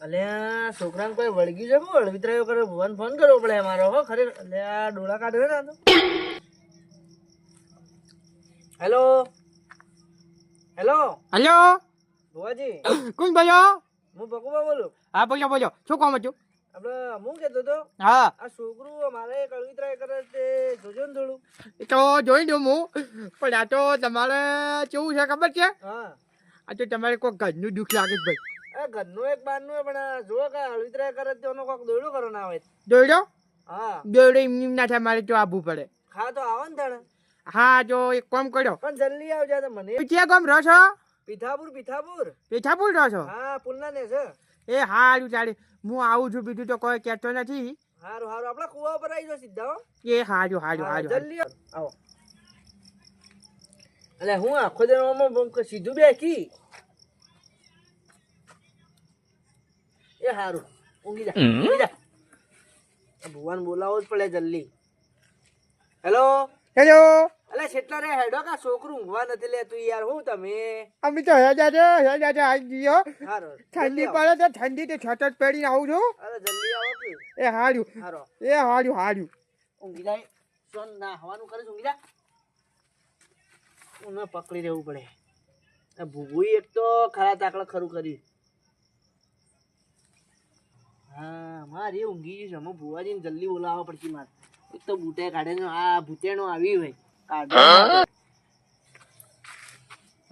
અલ્યા છોકરાને કોઈ વળગી છે કોણ વિતરાયો કરે ભુવન ફોન કરવો પડે મારો હો ખરે અલ્યા ડોળા કાઢ્યો ને તો હેલો હેલો હેલો ભુવાજી કોણ બોલો? હું બકુબા બોલું. હા બોલો બોલો, શું કામ હતું? આપણે હું કહેતો હતો હા આ છોકરું અમારે કળવિતરાય કરે તે જોજો ને થોડું. એ તો જોઈ દઉં હું, પણ આ તો તમારે કેવું છે ખબર છે? હા આ તો તમારે કોઈ ઘરનું દુઃખ લાગે છે ભાઈ. એ ઘરનું એક બહારનું પણ આ જો કે કળવિતરાય કરે તેનો કોઈક દોયડું કરો ના આવે. દોડો હા દોડો એમ ના થાય, મારે તો આવવું પડે. ખા તો આવે ને તાણે હા જો એક કામ કરો, પણ જલ્દી આવજો તો મને. ક્યાં કામ રહો છો? પીઠાપુર પીઠાપુર. પેઠાપુર રહો છો? હા પુલના ને છે. એ હારું ચાલે, હું આવું છું, બીજું તો કોઈ કહેતો નથી. હારું હારું આપણા કુવા પર આવી જાઓ સીધા હો. એ હારું હારું હારું. જલ્દી આવો. એટલે હું આખો દિન સીધું બેસી એ હારું ઊંઘી જા ઊંઘી જા. ભગવાન બોલાવો જ પડે જલ્દી. હેલો હેલો, અલે કેટલા રે હેડો કા છોકરું ઊંઘવા નથી લેતું યાર. હું તમે અમે તો હેડા આવી ગયો. હારો ઠંડી પડે તો ઠંડી તો છત જ પહેરીને આવું છું. અરે જલ્દી આવો કે. એ હારું હારો એ હારું હારું. ઊંઘી જાય સોન ના હવાનું કરે ઊંઘી જા. ઉને પકડી રહેવું પડે. આ ભૂગુઈ એક તો ખરા તાકડા ખરું કર્યું. હા મારે ઊંઘી ગયું છે. હું ભુવાજીને જલ્દી બોલાવવા પડશે મારે. એક તો બૂટે કાઢે ને આ ભૂતેણો આવી હોય કાઢો.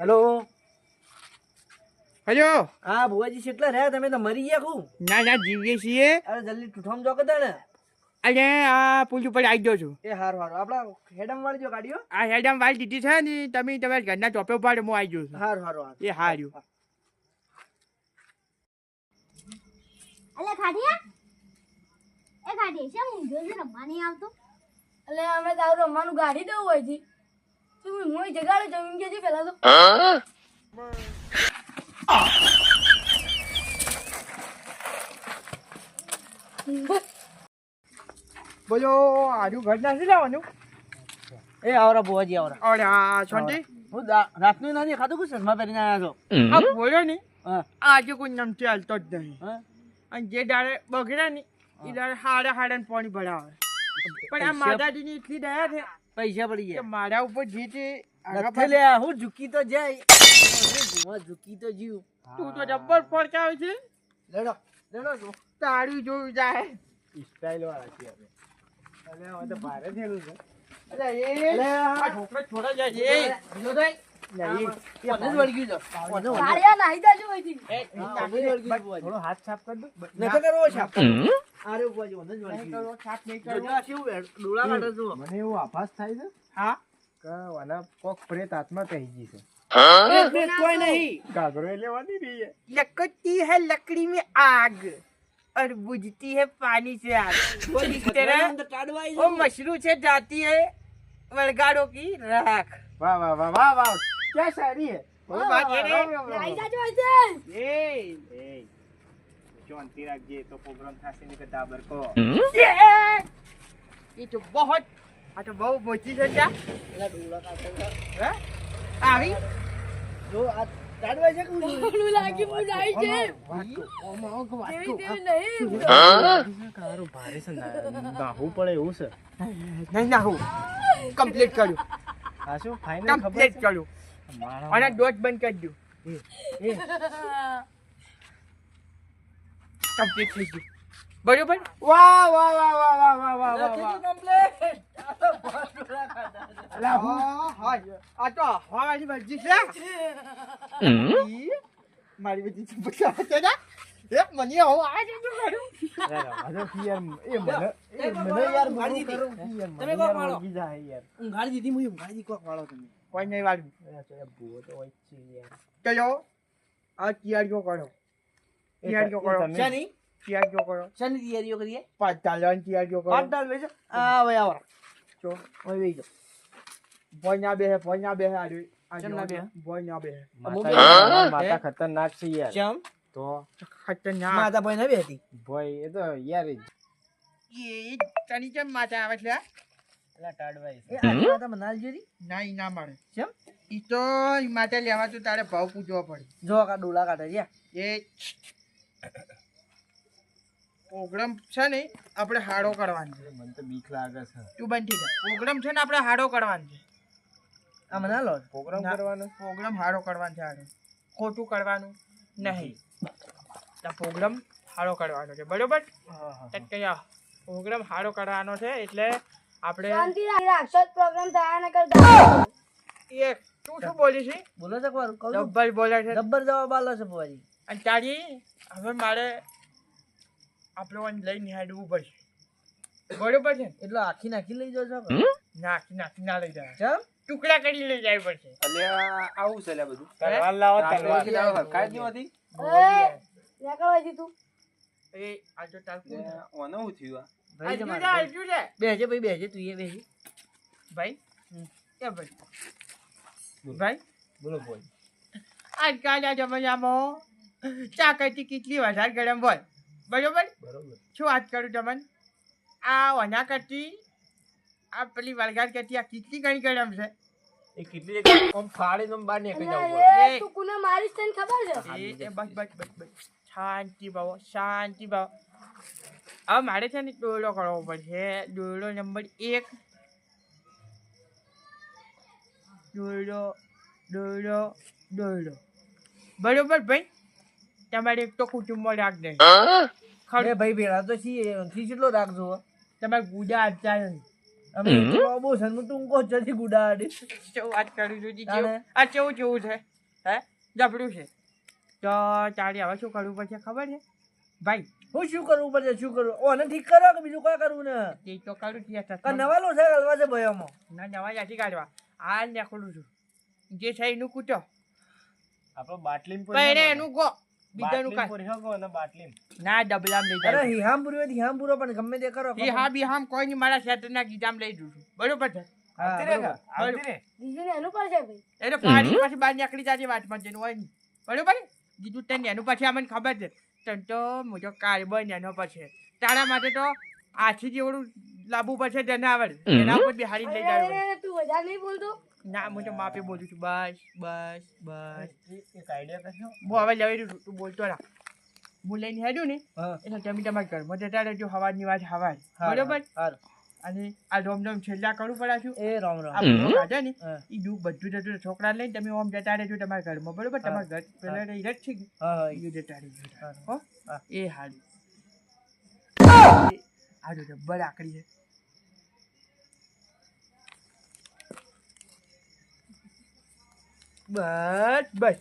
Hello hello. હા ભુવાજી કેટલા રહ્યા તમે તો મરી ગયા ખું. ના ના જીવીએ છીએ. અરે જલ્દી ટૂઠામ જો કે ને. અને આ પુલ ઉપર આવી ગયો છું. એ હારું હારું આપડા હેડમ વાળી જો ગાડીઓ. આ હેડમ વાળી દીધી છે ને તમે તમારા ઘરના ચોપે ઉપાડે હું આવી ગયો છું. હારું હારું હારું. એ હારું. અલે ખાડિયા એ ગાડી છે ઊંઘ્યો છે રમવા નહીં આવતો. એટલે અમે તારું રમવાનું ગાડી દેવું હોય છે તું હું જગાડે જમીન કે છે પેલા તો બોલો આજુ ઘર નથી લાવવાનું? એ આવરા ભુવાજી આવરા. અરે આ છોંડી હું રાતનું નથી ખાધું કે શર્મા પહેરીને આવ્યા છો. આ બોલ્યો ને હા આજે કોઈ નામ ચાલતો જ નહીં. હા અને જે દાડે બગડે ને એ દાડે હાડા હાડા પાણી ભરાવે. પણ આ માતાજીની એટલી દયા છે પૈસા પડી કે ગયા. મારા ઉપર જે છે નથી લે હું ઝૂકી તો જાય. હું ઝૂકી તો જીવ. તું તો જબ્બર પડકાવે છે. લડો લડો જો. તારું જોયું જાય. સ્ટાઇલ વાળા છે આપણે. અલે હવે તો ભારે થયેલું છે. અલે એ આ છોકરો છોડા જાય છે. બીજો થાય નહીં. એ મને જ વળગ્યું છે. મને વળગ્યું. ગાડિયા નાહી જાજો હોય છે હા, મને જ વળગ્યું ભુવાજી. થોડો હાથ સાફ કર દો. નતો કરવો છાપ. અરે ભુવાજી મને જ નહીં વળગ્યું. કરવો, સાફ નહીં જોજો કરવો. આ કેવું ડોળા કાઢે જુઓ. મને એવું આભાસ થાય છે હા કે વાલા કોક પ્રેત આત્મા કહી ગઈ છે. પ્રેત કોઈ નહીં. ગાગરો એ લેવાની રહી છે. लकड़ती है लकड़ी में आग और बुझती है पानी से आग. કોઈ इस तरह અંદર ટાડવા આવી वो જાઓ. मशरू से जाती है वलगाड़ों की राख. વાહ વાહ વાહ વાહ વાહ ક્યાં સારી હે. वो बात ये रे. નાહી જાજો હોય છે એ શાંતિ રાખજે તો પ્રોગ્રામ થશે ને કે દાબર કો. ये तो बहुत આ તો બહુ મોટી છે ત્યાં. પેલા ડોળા કાઢે છે. હે? આવી જો આ ટાડવા છે કે હું થોડું લાગી હું નાહી છે એવી તેવી નહીં કારું ભારે છે નાહવું પડે એવું છે. નહીં ના હું કમ્પ્લીટ કર્યું. આ શું ફાઇનલ ખબર કમ્પ્લીટ છે કર્યું અને ડોટ બંધ કરી દઉં. કમ્પ્લીટ થઈ ગયું. બરોબર. વાહ વાહ વાહ વાહ વાહ વાહ વાહ વાહ વાહ. કમ્પ્લીટ. આ તો બહુ ડોળા કાઢા છે. અલા હું આ તો હવાની મરજી છે. મારી બધી ચુપચાપ છે ને એક મને હું આ જ કરું. મને યાર ઊંઘાડી મને કરું દીધી. યાર તમે મને કોક યાર વાળો. વળગી જાય યાર. ઊંઘાડી દીધી હું ઊંઘાડી દીધી કોક વાળો તમે. કોઈ નહીં વાળું. ભૂવો તો હોય જ છે યાર. ચલો આ તૈયારીઓ કરો. તૈયારીઓ કરો. તમે- શાની તૈયારીઓ કરો. શાની તૈયારીઓ કરીએ. પાંચ ચાલવાની તૈયારીઓ કરો. પાંચ દાળ વેચો. આ હવે આવો. જો હવે વેચો. ભોય ના બેહે આ કેમ ના બેહે? ભોય ના બેહે. માતા ખતરનાક છે યાર. ચમ તો ખતરનાક. માતા ભાઈ ના બેહતી. ભાઈ એ તો યાર એ તની કેમ માથે આવે છે? પેલા ટાડવાઈ એ આ માતા મનાલ જેરી. ના ઈ ના મળે. ચમ ઈ તો ઈ માથે લેવા તો તારે ભાવ પૂછવો પડે. જો કા ડોલા કાઢે છે. એ પ્રોગ્રામ છે ને આપણે હાડો કરવાનો છે. મને તો બીક લાગે છે. તું બંધ થઈ જા. પ્રોગ્રામ છે ને આપણે હાડો કરવાનો છે. આ મને લો પ્રોગ્રામ ના. કરવાનો પ્રોગ્રામ હાડો કરવાનો છે. હાડો ખોટું કરવાનું નહીં. તો પ્રોગ્રામ હાડો કરવાનો છે બરોબર. તો કયા પ્રોગ્રામ હાડો કરવાનો છે એટલે આપણે શાંતિ રાખશો પ્રોગ્રામ થયા ને કરતા એ તું શું બોલી છે? બોલો છે એકવાર કહું છું. જબ્બર બોલે છે. જબ્બર જવાબ આલો છે ભુવાજી. અને તારી હવે મારે આપણે લઈને હેડવું પડશે બરોબર છે. એટલે આખી નાખી લઈ જાઓ છો નાખી ના લઈ જાય. ચમ ટુકડા કરી લઈ જાય પડશે. આવું છે લ્યા બધું. તલવાર લાવો તલવાર. હરખાય જ નહોતી. નીકળવાથી તું એ આ જો તાર કોણ? ઓને હું થયું આ? ભાઈ આજુ જમાડો. છે, આજુ છે. બેસજે ભાઈ બેસજે તું એ બેસી. ભાઈ એ ભાઈ ભાઈ બોલો બોલ. આજકાલના જમાનામાં ચાકરથી કેટલી વધારે ગરમ હોય બરોબર. બરોબર. શું વાત કરું તમને આ વના કરતી આ પેલી વળગાડ કરતી આ કેટલી ઘણી ગરમ છે. એ કેટલી જગ્યાએ આમ ફાડીને આમ બહાર નીકળી જવું પડે. એ તું કોને મારીશ તને ખબર છે એ બસ શાંતિ ભાવો શાંતિ ભાવ. હવે મારે છે ને દોરડો કરવો પડશે. દોરડો નંબર 1. દોરડો બરોબર ભાઈ. તમારે એક તો કુટુંબમાં રાખ દે બે ભાઈ ભેળા તો છીએ એથી કેટલો રાખજો હો? તમારે ગુડા આપતા નથી. અમે તો બહુ સન્મુ ટૂંકો જલ્દી ગુડાડી. કેવું વાત કરું છું જી, તારે? કેવું? આ કેવું છે હે જબરું છે. તો તારે હવે શું કરવું પડશે ખબર છે ભાઈ? હું શું કરવું પડશે શું કરવું? ઓને ઠીક કરો કે બીજું કોઈ કરવું ને? તે તો કરું છું યાર. આ નવાલો છે હલવા છે ભયોમાં. ના નવા જાતી કાઢવા આ નીકળું છું. જે છે એનું કૂટો આપણે બાટલીમાં પહેરે એનું ગો બીજાનું કાંઈ પૂરી હકો અને બાટલીમાં. ના ડબલામ લઈ અરે જાય. હિહામ પૂરો હિહામ પૂરો પણ ગમે તે કરો. એ હા બી હામ કોઈ નહીં મારા શેતરના ગીતામ લઈ જઉં છું બરોબર છે. હા, આવતી રે બરોબર. કા? આવતી રે. બીજું એનું પર છે ભાઈ એટલે પાણી પાછી બહાર નીકળી જાય વાતમાં જેનું હોય નહીં બરોબર. કીધું તને એનું પછી અમને ખબર છે તને તો મોટો કાર્બન એનો પછી તારા માટે તો આછી જેવડું લાવવું પડશે જનાવર એના ઉપર બિહારી લઈ જાય. એ તું વધારે નહીં બોલતો ના હું તો માપે બોલું છું બસ. એક આઈડિયા કરશો? હું હવે લઈ રહ્યું છું તું બોલતો ના. હું લઈને હેડ્યું ને હા, એટલે તમે તમારે ઘરમાં જતા રહેજો. હવારની વાત હવાર હારું, બરોબર. હારું. અને આ રોમ છેલ્લા કરું પડ્યા છું એ રામ રામ. આ બધું કાઢે ને હા. એ દુઃખ બધું જતું છોકરા લઈને તમે ઓમ જતા રહેજો તમારા ઘરમાં બરોબર. તમારા ઘર પેલા રહી જ છે કે હા, હા. એ જતા રહેજો હો. હા. એ હારું આ જો જબ્બર આકડી છે. બસ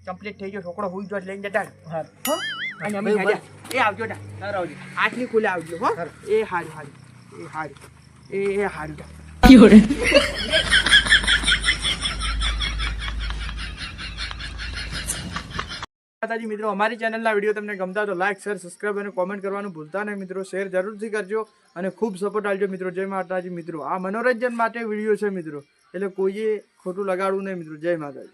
કમ્પ્લીટ થઈ ગયો. છોકરો હુઈ જો લઈને જતા રહો. હારું. હો અને અમે ભાઈ, હેડ્યા. એ આવજો તા હારું આવજો. આઠની ખુલે આવજો હો. હારું. એ હારું એ હારું તા. માતાજી મિત્રો અમારી ચેનલના વિડીયો તમને ગમતા તો લાઈક શેર સબસ્ક્રાઈબ અને કોમેન્ટ કરવાનું ભૂલતા નહીં મિત્રો. શેર જરૂરથી કરજો અને ખૂબ સપોર્ટ આપજો મિત્રો. જય માતાજી મિત્રો. આ મનોરંજન માટે વિડીયો છે મિત્રો એટલે કોઈએ ખોટું લગાડવું નહીં મિત્રો. જય માતાજી.